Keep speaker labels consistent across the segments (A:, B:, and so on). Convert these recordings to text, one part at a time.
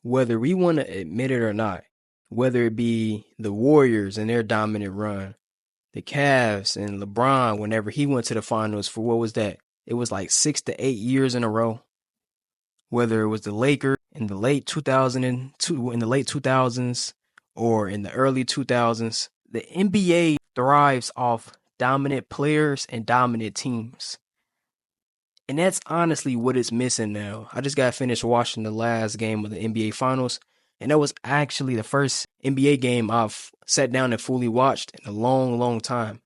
A: whether we want to admit it or not, whether it be the Warriors and their dominant run, the Cavs and LeBron whenever he went to the finals for what was that? It was like 6 to 8 years in a row. Whether it was the Lakers in the late 2002, in the late 2000s, or in the early 2000s, the NBA thrives off dominant players and dominant teams. And that's honestly what it's missing now. I just got finished watching the last game of the NBA Finals, and that was actually the first NBA game I've sat down and fully watched in a long, long time.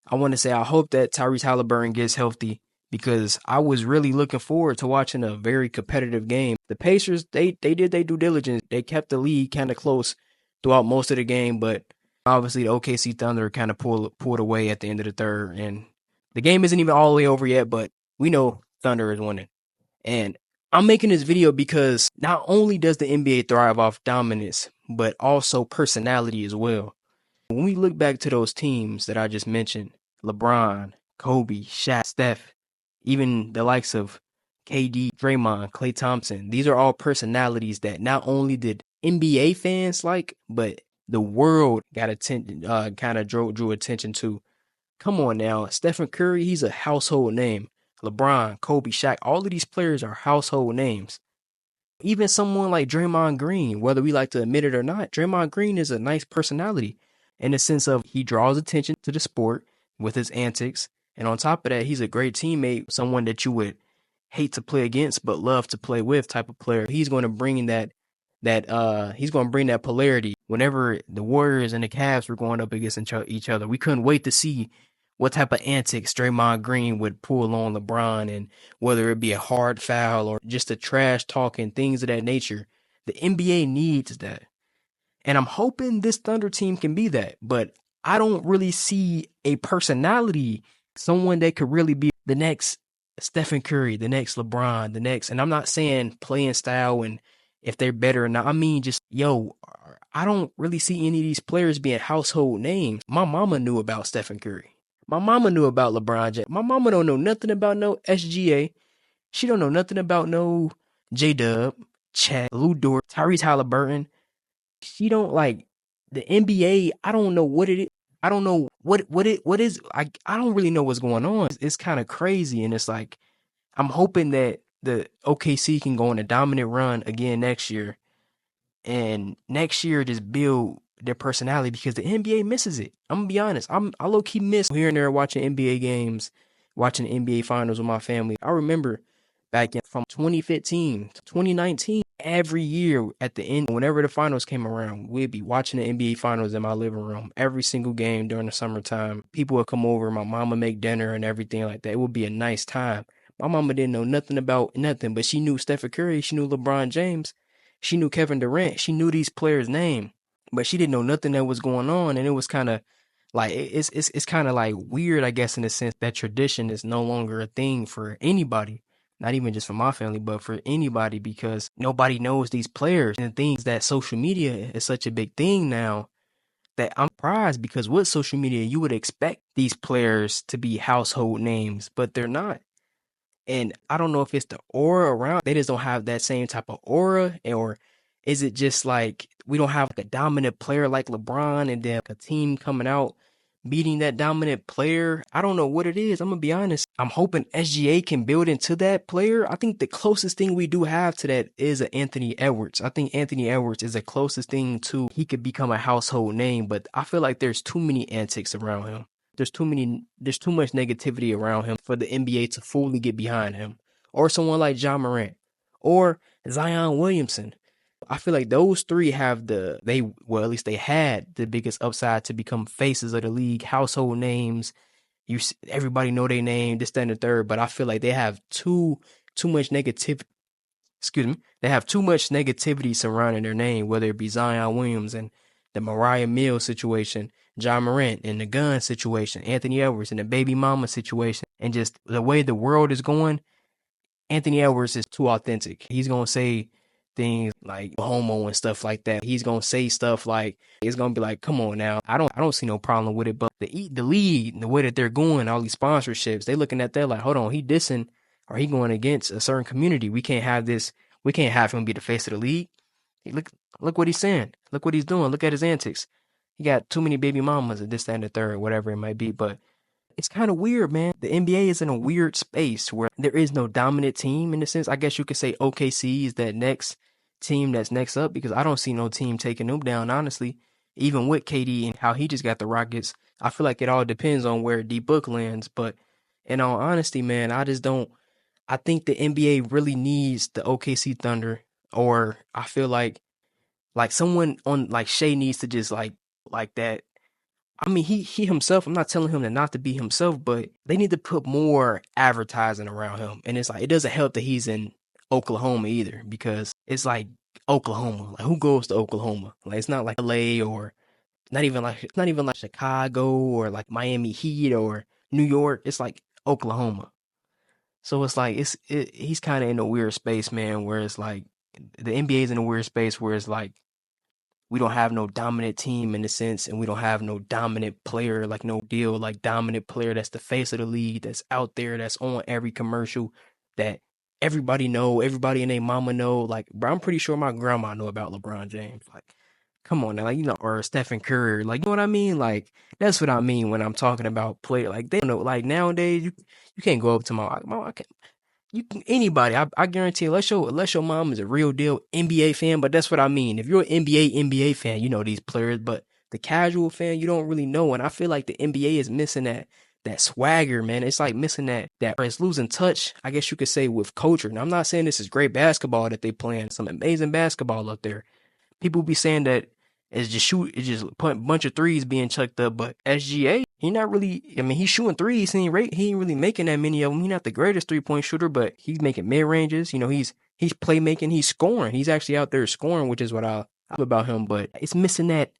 A: I want to say I hope that Tyrese Halliburton gets healthy because I was really looking forward to watching a very competitive game. The Pacers, they did their due diligence. They kept the lead kind of close throughout most of the game, but obviously the OKC Thunder kind of pulled away at the end of the third, and the game isn't even all the way over yet, but we know Thunder is winning. And I'm making this video because not only does the NBA thrive off dominance, but also personality as well. When we look back to those teams that I just mentioned, LeBron, Kobe, Shaq, Steph, even the likes of KD, Draymond, Klay Thompson, these are all personalities that not only did NBA fans like, but the world got attention, kind of drew attention to. Come on now, Stephen Curry, he's a household name. LeBron, Kobe, Shaq, all of these players are household names. Even someone like Draymond Green, whether we like to admit it or not, Draymond Green is a nice personality in the sense of he draws attention to the sport with his antics. And on top of that, he's a great teammate, someone that you would hate to play against but love to play with type of player. He's going to bring he's going to bring that polarity. Whenever the Warriors and the Cavs were going up against each other, we couldn't wait to see what type of antics Draymond Green would pull on LeBron, and whether it be a hard foul or just a trash talking, things of that nature. The NBA needs that. And I'm hoping this Thunder team can be that, but I don't really see a personality, someone that could really be the next Stephen Curry, the next LeBron, the next, and I'm not saying playing style and if they're better or not. I mean, just, I don't really see any of these players being household names. My mama knew about Stephen Curry. My mama knew about LeBron James. My mama don't know nothing about no SGA. She don't know nothing about no J-Dub, Chad, Lou Dort, Tyrese Halliburton. She don't like the NBA. I don't know what it is. I don't know what is. I don't really know what's going on. It's kind of crazy, and it's like I'm hoping that the OKC can go on a dominant run again next year, and next year just build their personality because the NBA misses it. I'm gonna be honest. I low key miss here and there watching NBA games, watching the NBA finals with my family. I remember back from 2015 to 2019, every year at the end, whenever the finals came around, we'd be watching the NBA finals in my living room. Every single game during the summertime, people would come over, my mama make dinner and everything like that. It would be a nice time. My mama didn't know nothing about nothing, but she knew Stephen Curry, she knew LeBron James, she knew Kevin Durant, she knew these players' name, but she didn't know nothing that was going on, and it was kind of like it's kind of like weird, I guess, in the sense that tradition is no longer a thing for anybody, not even just for my family, but for anybody, because nobody knows these players and things that social media is such a big thing now that I'm surprised because with social media, you would expect these players to be household names, but they're not. And I don't know if it's the aura around. They just don't have that same type of aura, or is it just like we don't have like a dominant player like LeBron and then a team coming out beating that dominant player? I don't know what it is. I'm gonna be honest. I'm hoping SGA can build into that player. I think the closest thing we do have to that is an Anthony Edwards. I think Anthony Edwards is the closest thing to he could become a household name, but I feel like there's too many antics around him. There's too much negativity around him for the NBA to fully get behind him. Or someone like Ja Morant or Zion Williamson. I feel like those three have at least they had the biggest upside to become faces of the league, household names. Everybody know their name, this, that, and the third, but I feel like they have too much negativity. Excuse me. They have too much negativity surrounding their name, whether it be Zion Williams and the Mariah Mills situation, Ja Morant and the gun situation, Anthony Edwards and the baby mama situation, and just the way the world is going. Anthony Edwards is too authentic. He's gonna say things like homo and stuff like that. He's gonna say stuff like it's gonna be like, come on now. I don't see no problem with it. But the lead, the way that they're going, all these sponsorships, they looking at that like, hold on, he dissing or he going against a certain community. We can't have this. We can't have him be the face of the league. Hey, look what he's saying. Look what he's doing. Look at his antics. He got too many baby mamas and this, that, and the third, whatever it might be. But it's kind of weird, man. The NBA is in a weird space where there is no dominant team in a sense. I guess you could say OKC is that next team that's next up because I don't see no team taking them down, honestly. Even with KD and how he just got the Rockets, I feel like it all depends on where D Book lands. But in all honesty, man, I just don't. I think the NBA really needs the OKC Thunder, or I feel like someone on like Shea needs to just like that. I mean, he himself. I'm not telling him to not to be himself, but they need to put more advertising around him. And it's like it doesn't help that he's in Oklahoma either, because it's like Oklahoma. Like who goes to Oklahoma? Like it's not like LA or not even like Chicago or like Miami Heat or New York. It's like Oklahoma. So it's like he's kind of in a weird space, man. Where it's like the NBA is in a weird space where it's like we don't have no dominant team in a sense, and we don't have no dominant player, like no deal, like dominant player that's the face of the league, that's out there, that's on every commercial, that everybody know, everybody and their mama know. Like, bro, I'm pretty sure my grandma know about LeBron James. Like, come on now, like or Stephen Curry, like you know what I mean? Like that's what I mean when I'm talking about player. Like they don't know. Like nowadays, you can't go up to my you can anybody. I guarantee. Unless your mom is a real deal NBA fan, but that's what I mean. If you're an NBA fan, you know these players. But the casual fan, you don't really know. And I feel like the NBA is missing that swagger, man. It's like missing that. Or it's losing touch. I guess you could say with culture. And I'm not saying this is great basketball that they playing. Some amazing basketball up there. People be saying that it's just put a bunch of threes being chucked up, but SGA, he not really. I mean, he's shooting threes. He ain't really making that many of them. He's not the greatest 3-point shooter, but he's making mid ranges. You know, he's playmaking. He's scoring. He's actually out there scoring, which is what I love about him. But it's missing that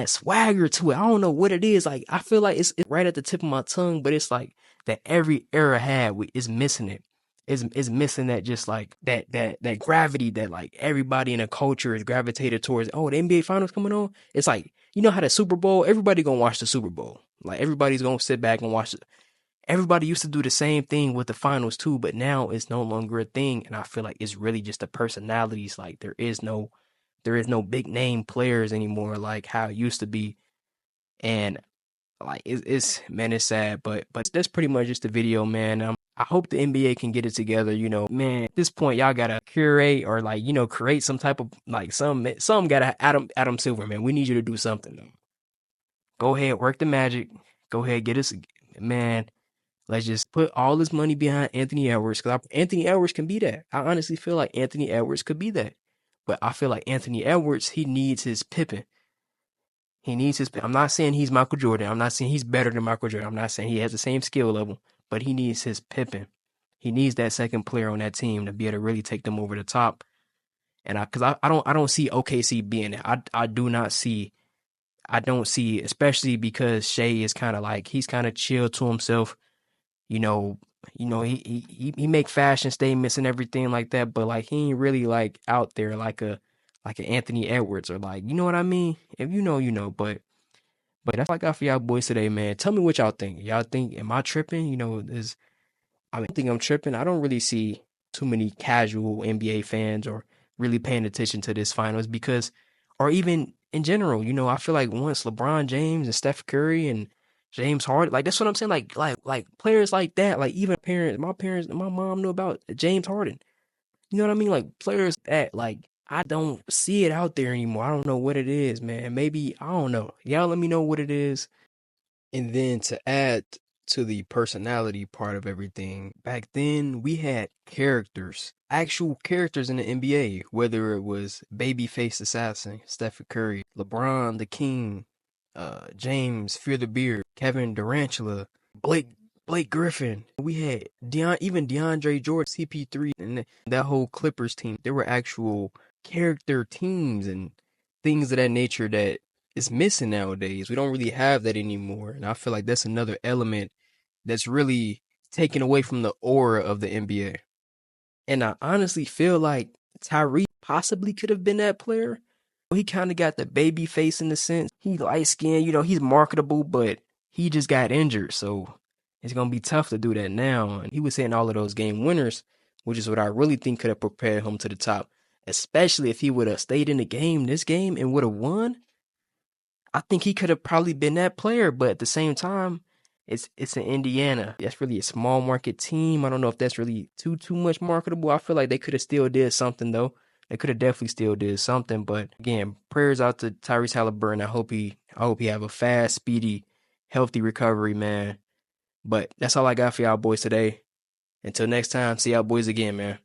A: swagger to it. I don't know what it is. Like I feel like it's right at the tip of my tongue, but it's like that every era had is missing it. Is missing that, just like that gravity that like everybody in a culture is gravitated towards. Oh, the NBA finals coming on. It's like, you know how the Super Bowl, everybody gonna watch the Super Bowl. Like everybody's gonna sit back and watch it. Everybody used to do the same thing with the finals too, but now it's no longer a thing. And I feel like it's really just the personalities. Like there is no big name players anymore like how it used to be. And like it's man, it's sad, but that's pretty much just the video, man. I hope the NBA can get it together. You know, man. At this point, y'all gotta curate or like create some type of like some gotta Adam Silver, man. We need you to do something though. Go ahead, work the magic. Go ahead, get us, man. Let's just put all this money behind Anthony Edwards, because Anthony Edwards can be that. I honestly feel like Anthony Edwards could be that, but I feel like Anthony Edwards, he needs his Pippen. He needs his. I'm not saying he's Michael Jordan. I'm not saying he's better than Michael Jordan. I'm not saying he has the same skill level, but he needs his Pippen. He needs that second player on that team to be able to really take them over the top. And I don't see OKC being it. I don't see, especially because Shea is kind of like he's kind of chill to himself. You know, he make fashion statements and everything like that, but like he ain't really like out there like an Anthony Edwards or like, you know what I mean? If you know, you know. But that's all I got for y'all boys today, man. Tell me what y'all think. Y'all think, am I tripping? I think I'm tripping. I don't really see too many casual NBA fans or really paying attention to this finals because, or even in general, I feel like once LeBron James and Steph Curry and James Harden, like that's what I'm saying, like players like that, like even parents, my mom knew about James Harden. You know what I mean? Like players that like I don't see it out there anymore. I don't know what it is, man. Maybe I don't know. Y'all let me know what it is. And then to add to the personality part of everything, back then we had characters, actual characters in the NBA, whether it was Babyface Assassin, Stephen Curry, LeBron the King, James Fear the Beard, Kevin Durantula, Blake Griffin. We had even DeAndre Jordan, CP3, and that whole Clippers team. There were actual character teams and things of that nature that is missing nowadays. We don't really have that anymore. And I feel like that's another element that's really taken away from the aura of the NBA. And I honestly feel like Tyrese possibly could have been that player. He kind of got the baby face in the sense. He light skinned, he's marketable, but he just got injured. So it's going to be tough to do that now. And he was hitting all of those game winners, which is what I really think could have prepared him to the top. especially if he would have stayed in the game, this game, and would have won. I think he could have probably been that player, but at the same time, it's in Indiana. That's really a small market team. I don't know if that's really too much marketable. I feel like they could have still did something though. They could have definitely still did something. But again, prayers out to Tyrese Halliburton. I hope he have a fast, speedy, healthy recovery, man. But that's all I got for y'all boys today. Until next time, see y'all boys again, man.